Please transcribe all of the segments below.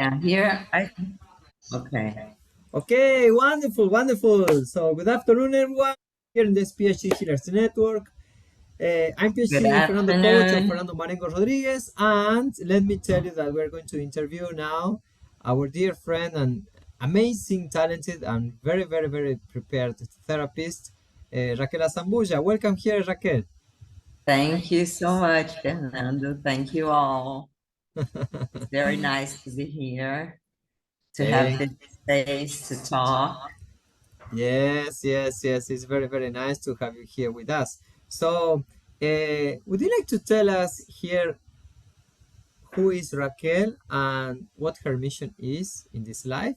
Yeah, here I okay. Okay, wonderful, wonderful. So, good afternoon, everyone. Here in this PhD Healers Network. I'm Good PhD Fernando Coach or afternoon. Fernando Marengo Rodriguez. And let me tell you that we're going to interview now our dear friend and amazing, talented, and very, very, very prepared therapist, Raquel Azambuja. Welcome here, Raquel. Thank you so much, Fernando. Thank you all. It's very nice to be here, to have Thank this space to talk. Yes, yes, yes. It's very, very nice to have you here with us. So, would you like to tell us here who is Raquel and what her mission is in this life?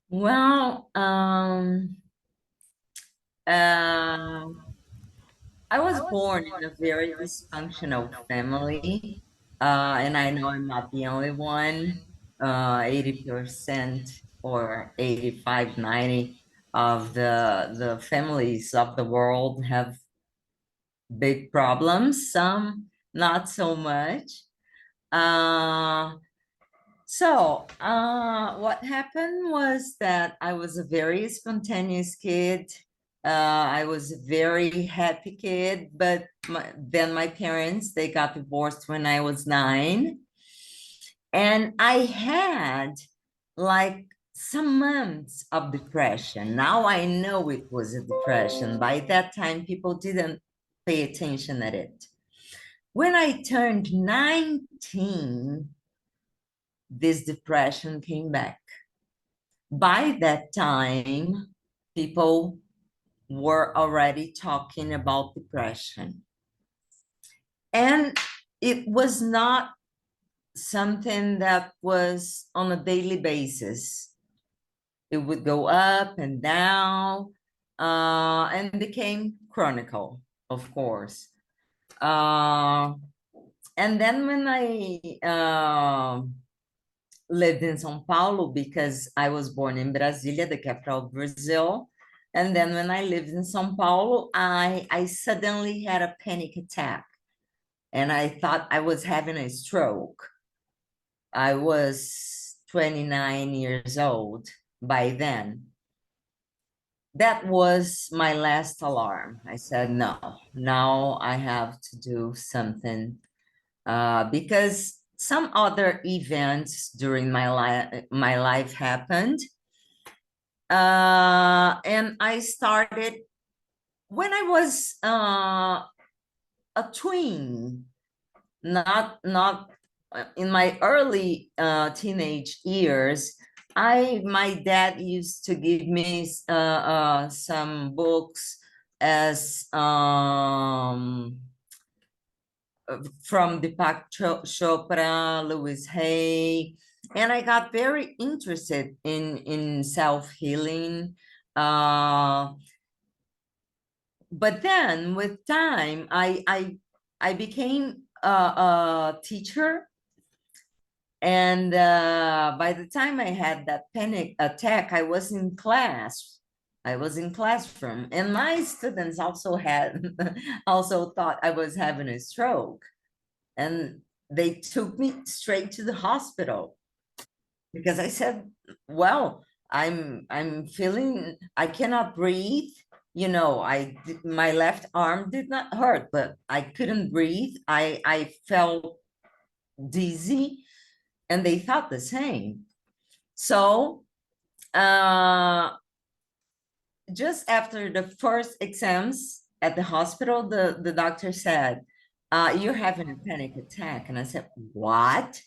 Well, I was born in a very dysfunctional family, and I know I'm not the only one. 80% or 85, 90 of the families of the world have big problems, some not so much. Uh, what happened was that I was a very spontaneous kid. I was a very happy kid, but then my parents, they got divorced when I was 9. And I had like some months of depression. Now I know it was a depression. By that time, people didn't pay attention at it. When I turned 19, this depression came back. By that time, people were already talking about depression. And it was not something that was on a daily basis. It would go up and down, and became chronicle, of course. Uh, and then when I lived in São Paulo, because I was born in Brasília, the capital of Brazil. And then when I lived in São Paulo, I suddenly had a panic attack. And I thought I was having a stroke. I was 29 years old by then. That was my last alarm. I said, no, now I have to do something, because some other events during my life happened. And I started when I was a twin, not in my early teenage years. My dad used to give me some books as from Deepak Chopra, Louis Hay, and I got very interested in self-healing. Uh, but then with time, I became a teacher, and by the time I had that panic attack, I was in class. I was in classroom, and my students also had also thought I was having a stroke, and they took me straight to the hospital because I said, well, I'm feeling I cannot breathe. My left arm did not hurt, but I couldn't breathe. I felt dizzy, and they thought the same. So just after the first exams at the hospital, the doctor said, you're having a panic attack. And I said, what?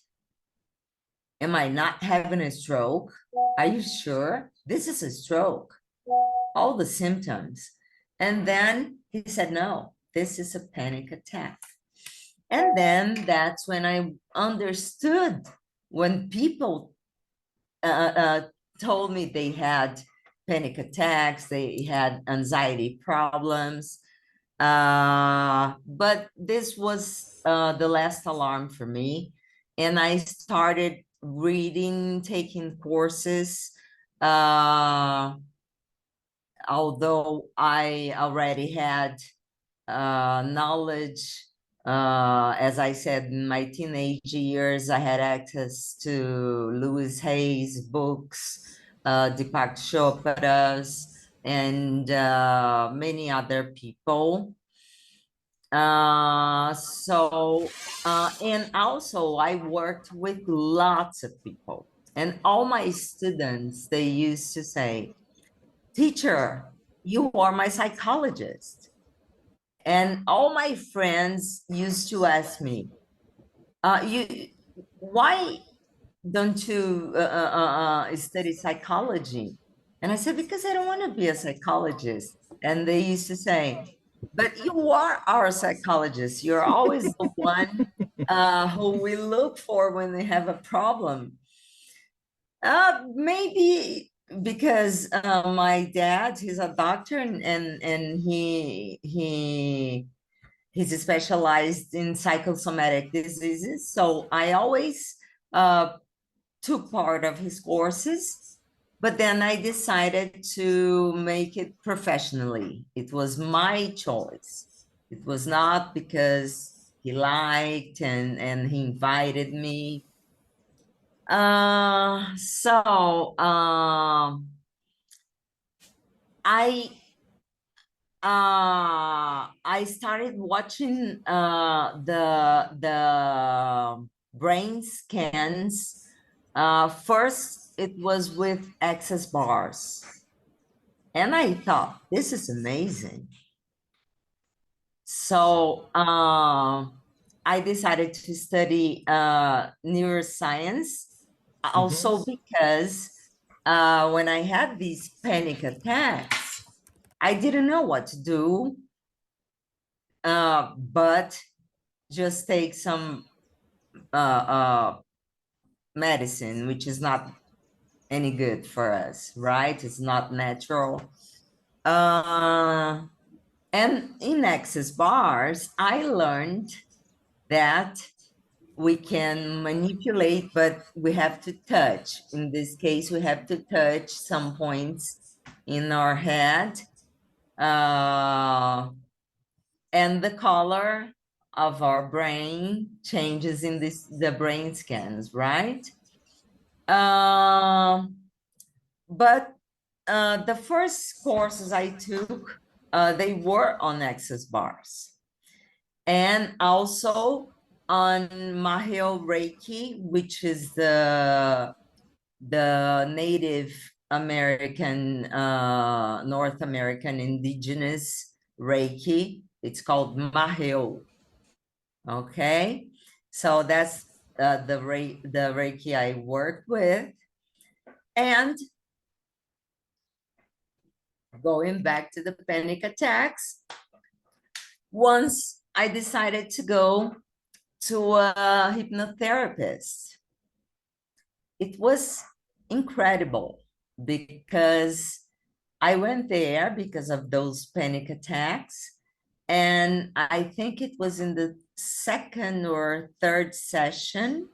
Am I not having a stroke? Are you sure? This is a stroke. All the symptoms. And then he said, no, this is a panic attack. And then that's when I understood when people told me they had panic attacks, they had anxiety problems. But this was the last alarm for me. And I started reading, taking courses. Although I already had knowledge As I said, in my teenage years, I had access to Louis Hay's books, Deepak Chopra's, and many other people. And also I worked with lots of people, and all my students, they used to say, teacher, you are my psychologist. And all my friends used to ask me, you, why don't you study psychology? And I said, because I don't want to be a psychologist. And they used to say, but you are our psychologist. You're always the one who we look for when we have a problem. Maybe because my dad, he's a doctor, and he's specialized in psychosomatic diseases. So I always took part of his courses, but then I decided to make it professionally. It was my choice. It was not because he liked and he invited me. I I started watching the brain scans. First, it was with access bars, and I thought this is amazing. So I decided to study neuroscience, also Mhm. because when I had these panic attacks, I didn't know what to do, but just take some medicine, which is not any good for us, right? It's not natural. Uh, and in access bars, I learned that we can manipulate, but we have to touch. In this case, we have to touch some points in our head. And the color of our brain changes in the brain scans, right? But the first courses I took, they were on access bars, and also on Mahio Reiki, which is the Native American, North American indigenous Reiki. It's called Mahio. Okay, so that's the Reiki I worked with. And going back to the panic attacks, once I decided to go to a hypnotherapist. It was incredible because I went there because of those panic attacks. And I think it was in the second or third session,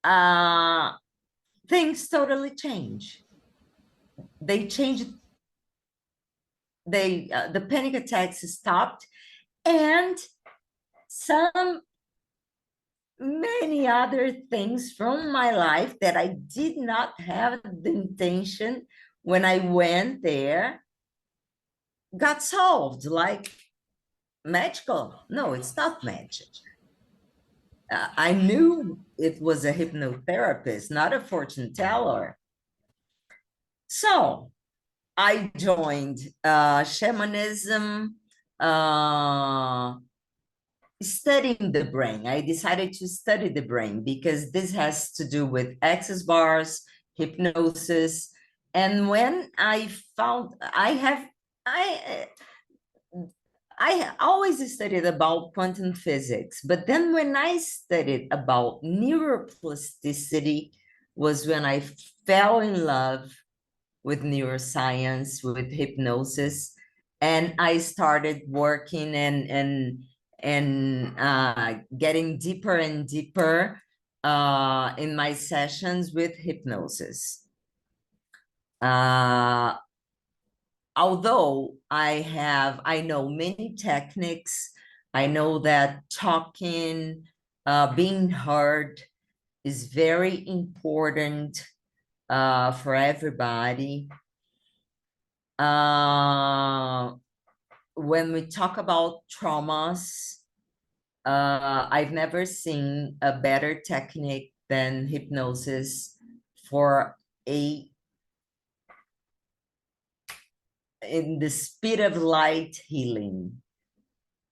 uh, things totally change. They changed, the panic attacks stopped, and some many other things from my life that I did not have the intention when I went there got solved, like magical. No, it's not magic. I knew it was a hypnotherapist, not a fortune teller. So I joined shamanism, uh, studying the brain. I decided to study the brain because this has to do with access bars, hypnosis. And when I found I I always studied about quantum physics, but then when I studied about neuroplasticity was when I fell in love with neuroscience, with hypnosis, and I started working and getting deeper and deeper in my sessions with hypnosis. Although I know many techniques, I know that talking, being heard is very important for everybody. When we talk about traumas, I've never seen a better technique than hypnosis for a in the speed of light healing.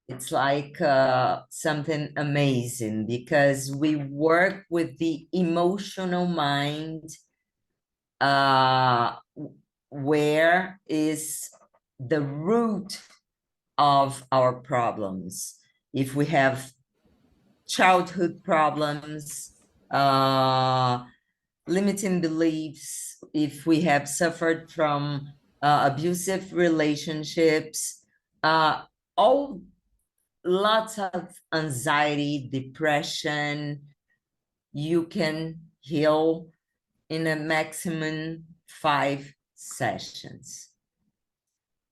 It's like something amazing because we work with the emotional mind, uh, where is the root of our problems. If we have childhood problems, limiting beliefs, if we have suffered from abusive relationships, all lots of anxiety, depression, you can heal in a maximum 5 sessions.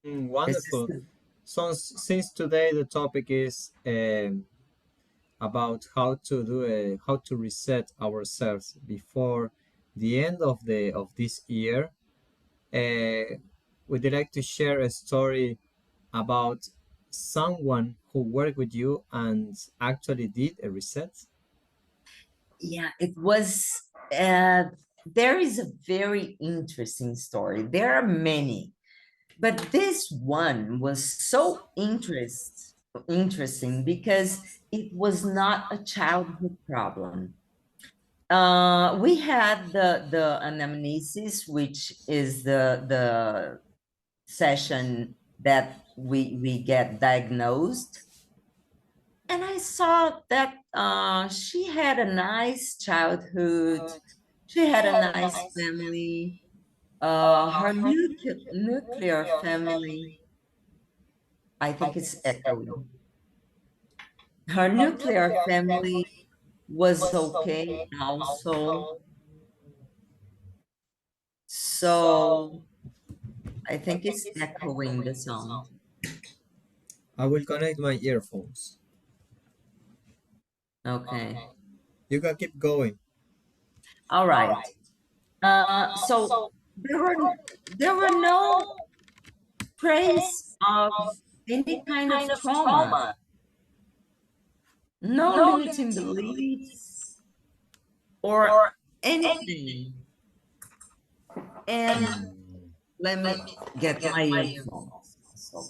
This is Wonderful. So since today the topic is about how to reset ourselves before the end of the of this year, would you like to share a story about someone who worked with you and actually did a reset? yeah, it was, uh, there is a very interesting story. There are many, but this one was so interesting because it was not a childhood problem. We had the anamnesis, which is the session that we get diagnosed, and I saw that she had a nice childhood. She had a nice family. Her nuclear family, I think it's echoing. Her nuclear family was okay also. So I think it's echoing the sound. I will connect my earphones. Okay. You can keep going. All right. So there were no trace of any kind of trauma, no limiting beliefs or anything. And let me get my earphones. So,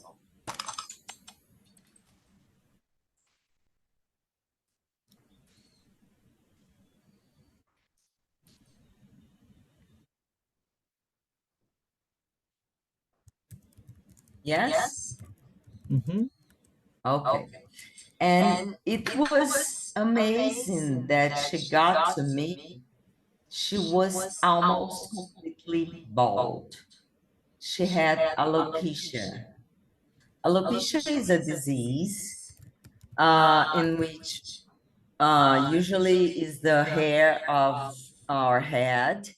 yes? Mm-hmm. Okay. And it was amazing that she got to me. She was almost completely bald. She had alopecia. Alopecia is a disease in which usually is the hair of our head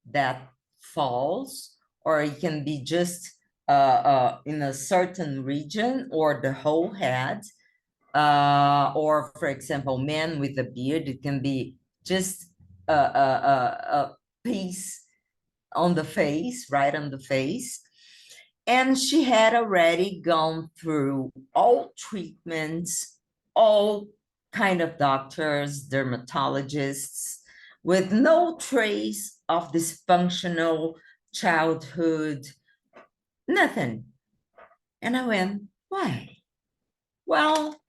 that falls, or it can be just in a certain region or the whole head. Or, for example, men with a beard, it can be just a piece on the face, right on the face. And she had already gone through all treatments, all kind of doctors, dermatologists, with no trace of dysfunctional childhood, nothing. And I went, why? Well,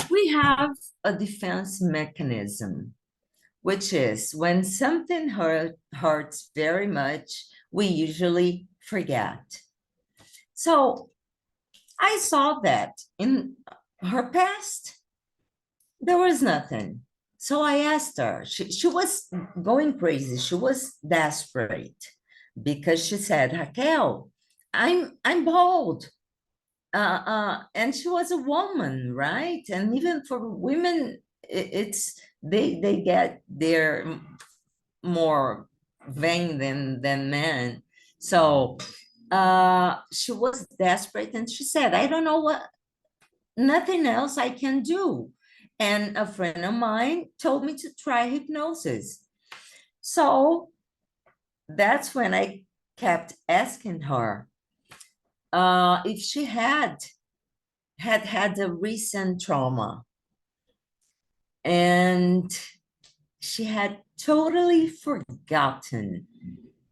we have a defense mechanism, which is when something hurts very much, we usually forget. So I saw that in her past, there was nothing. So I asked her, she was going crazy. She was desperate because she said, Raquel, I'm bald. And she was a woman, right? And even for women, it's they get their more vain than men. So she was desperate, and she said, I don't know nothing else I can do. And a friend of mine told me to try hypnosis. So that's when I kept asking her if she had a recent trauma. And she had totally forgotten.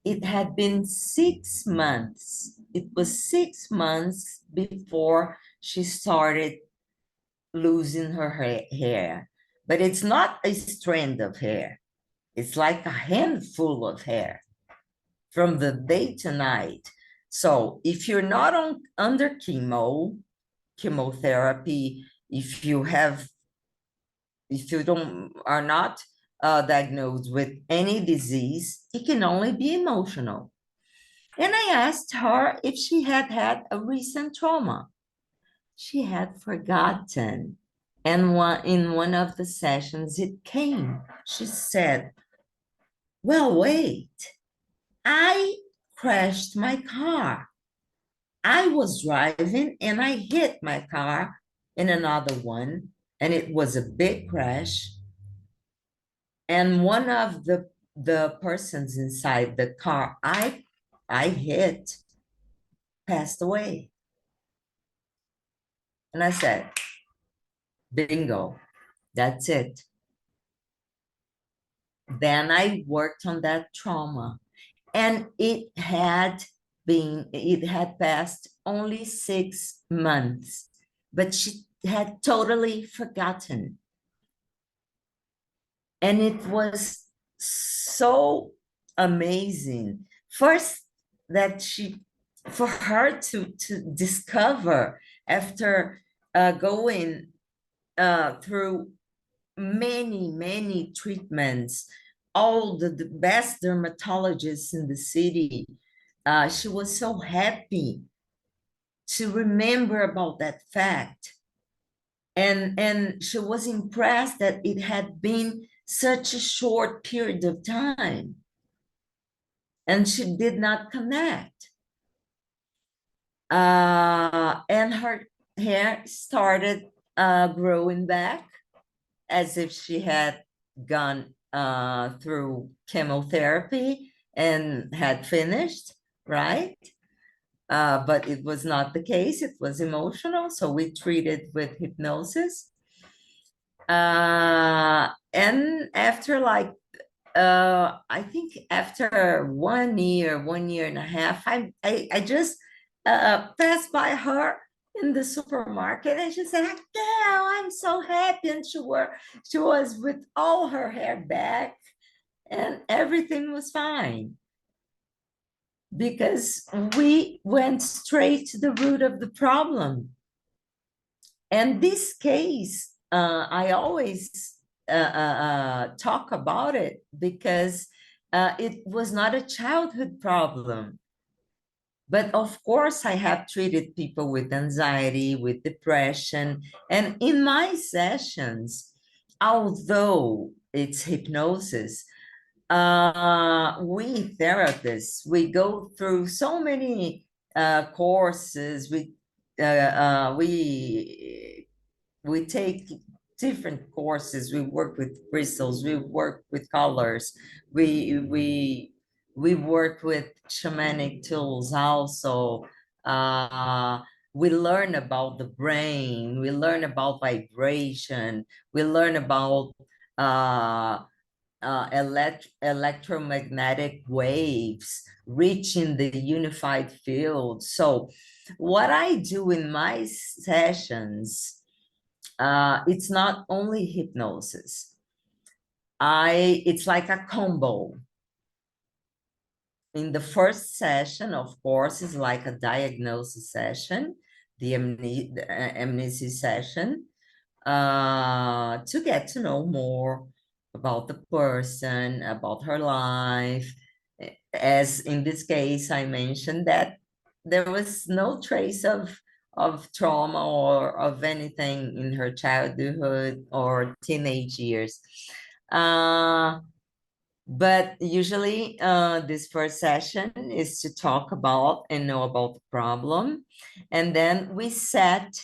It had been 6 months. It was 6 months before she started losing her hair. But it's not a strand of hair. It's like a handful of hair from the day to night. So if you're not under chemotherapy, if you don't are not diagnosed with any disease, it can only be emotional. And I asked her if she had had a recent trauma. She had forgotten. And in one of the sessions, it came. She said, well, wait, I crashed my car. I was driving and I hit my car in another one, and it was a big crash. And one of the persons inside the car I hit passed away. And I said, bingo, that's it. Then I worked on that trauma, and it had passed only 6 months, but she had totally forgotten. And it was so amazing. First, that for her to discover after going through many treatments, all the best dermatologists in the city, she was so happy to remember about that fact. And she was impressed that it had been such a short period of time, and she did not connect. And her hair started growing back as if she had gone through chemotherapy and had finished, right? But it was not the case. It was emotional. So we treated with hypnosis. And after I think after 1 year, 1 year and a half, I just passed by her in the supermarket, and she said, Raquel, I'm so happy. And she was with all her hair back, and everything was fine, because we went straight to the root of the problem. And this case, I always talk about it because it was not a childhood problem. But of course, I have treated people with anxiety, with depression. And in my sessions, although it's hypnosis, we therapists, we go through so many courses. We take different courses. We work with crystals. We work with colors. We work with shamanic tools also. We learn about the brain. We learn about vibration. We learn about electromagnetic waves reaching the unified field. So what I do in my sessions, it's not only hypnosis. It's like a combo. In the first session, of course, is like a diagnosis session, the amnesia session, to get to know more about the person, about her life. As in this case, I mentioned that there was no trace of trauma or of anything in her childhood or teenage years. But usually this first session is to talk about and know about the problem. And then we set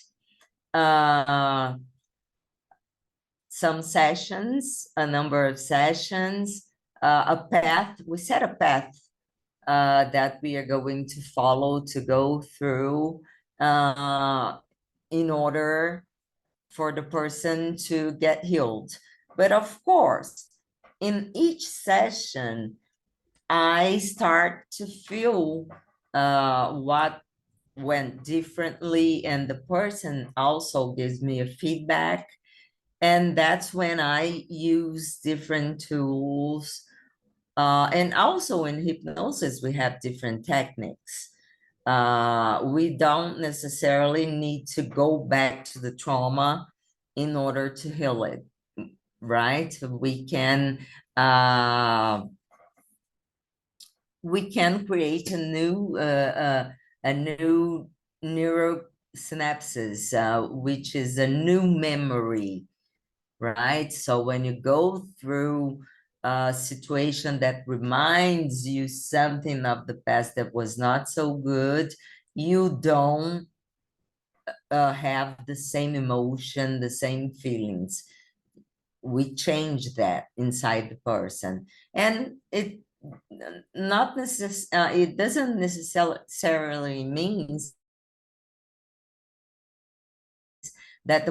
some sessions, a number of sessions, a path. We set a path that we are going to follow to go through in order for the person to get healed. But of course, in each session, I start to feel what went differently, and the person also gives me a feedback. And that's when I use different tools. And also in hypnosis, we have different techniques. We don't necessarily need to go back to the trauma in order to heal it, right? We can create a new neuro synapses, which is a new memory, right? So when you go through a situation that reminds you something of the past that was not so good, you don't have the same emotion, the same feelings. We change that inside the person, and it it doesn't necessarily means that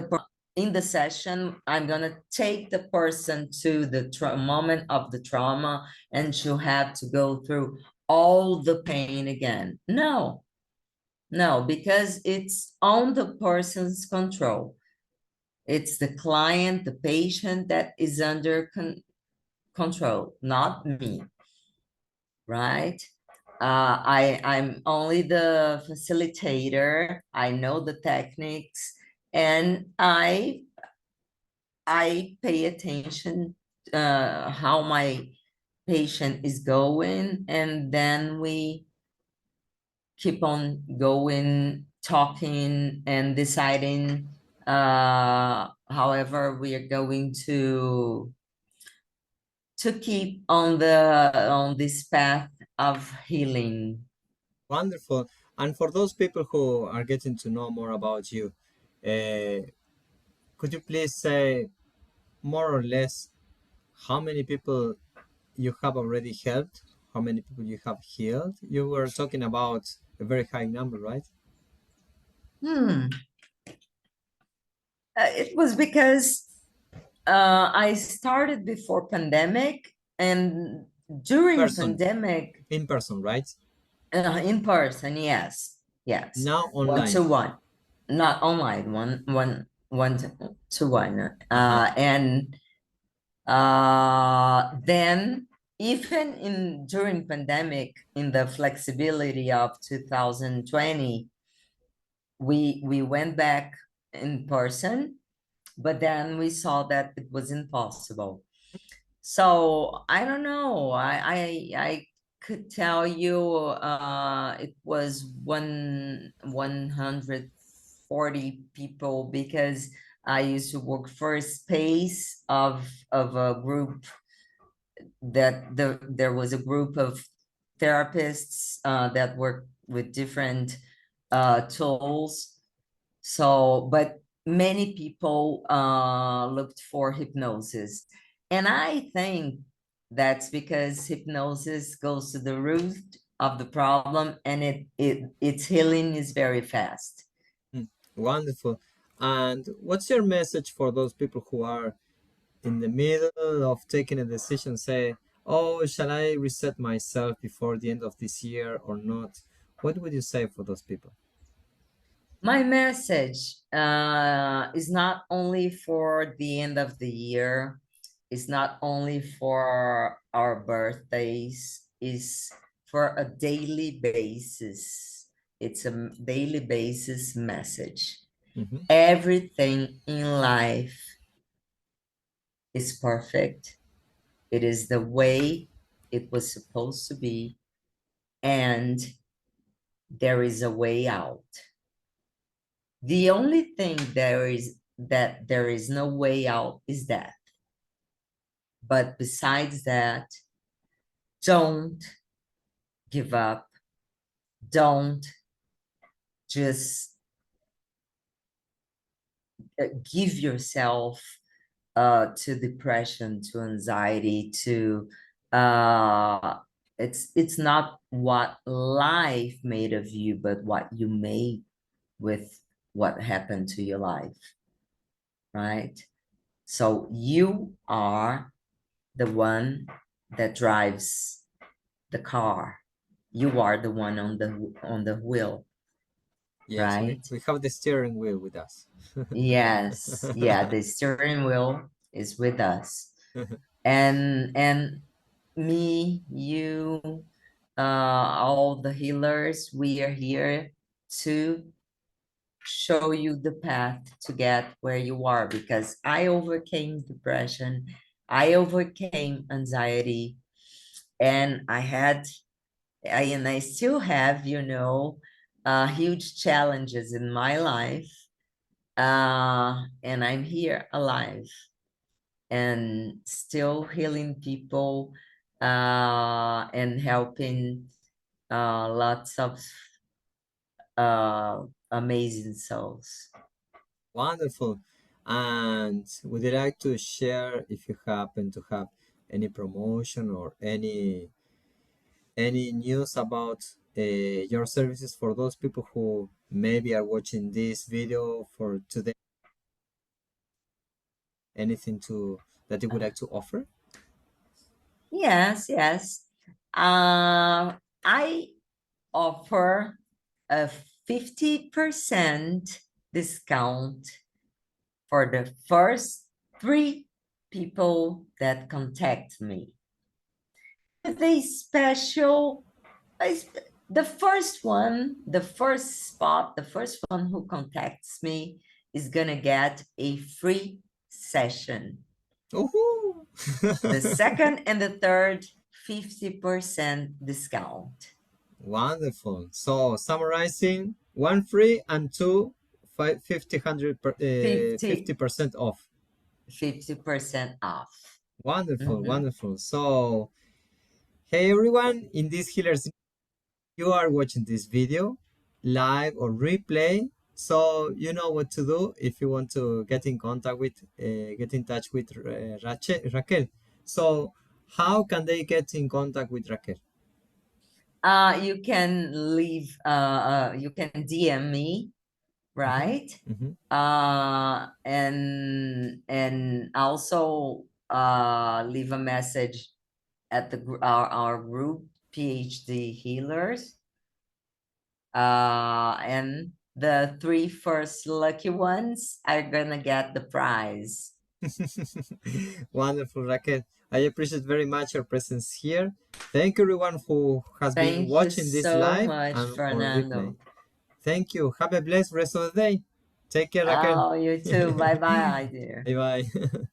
in the session, I'm gonna take the person to the moment of the trauma, and she'll have to go through all the pain again. No, no, because it's on the person's control. It's the client, the patient that is under control, not me, right? I'm only the facilitator. I know the techniques, and I pay attention how my patient is going, and then we keep on going, talking, and deciding however we are going to keep on this path of healing. Wonderful. And for those people who are getting to know more about you, uh, could you please say more or less how many people you have already helped? How many people you have healed? You were talking about a very high number, right? Hmm. It was because I started before pandemic, and during Person, pandemic, in person, right? in person, yes, yes, Now one online. to one, not online, one to one, Uh-huh. and then even in during pandemic, in the flexibility of 2020, we went back in person, but then we saw that it was impossible. So I don't know. I could tell you it was 140 people, because I used to work for a space of a group that there was a group of therapists that work with different tools. So, but many people looked for hypnosis. And I think that's because hypnosis goes to the root of the problem, and its healing is very fast. Mm, wonderful. And what's your message for those people who are in the middle of taking a decision, say, oh, shall I reset myself before the end of this year or not? What would you say for those people? My message is not only for the end of the year, it's not only for our birthdays, it's for a daily basis. It's a daily basis message. Hmm. Everything in life is perfect. It is the way it was supposed to be, and there is a way out. The only thing there is no way out is death. But besides that, don't give up. Don't just give yourself to depression, to anxiety, to it's not what life made of you, but what you made with what happened to your life, right? So you are the one that drives the car. You are the one on the wheel, Yes, we, right? we have the steering wheel with us. Yes, yeah, the steering whel is with us. And me, you, all the healers, we are here to show you the path to get where you are, because I overcame depression, I overcame anxiety, and I still have, huge challenges in my life. And I'm here alive and still healing people, and helping lots of uh, amazing souls. Wonderful. And would you like to share if you happen to have any promotion or any news about your services for those people who maybe are watching this video for today? Anything to that you would like to offer? Yes, yes. I offer a 50% discount for the first 3 people that contact me. With a special, the first one, the first spot, the first one who contacts me is gonna get a free session. Oh, The second and the third, 50% discount. wonderful. So summarizing, one free and two 50 50, 50% off. 50% off. Wonderful, Mhm. wonderful. So hey everyone, in this healers you are watching this video live or replay, so you know what to do if you want to get in touch with Raquel. So how can they get in contact with Raquel? You can DM me, Mm-hmm, right? mm-hmm. And also leave a message at our group, PhD healers. And the 3 first lucky ones are gonna get the prize. Wonderful, Raquel. I appreciate very much your presence here. Thank you everyone who has been Thank you watching this so live much, and on replay. Fernando. Thank you. Have a blessed rest of the day. Take care, Raquel. Oh, you too. Bye bye, dear. Bye bye.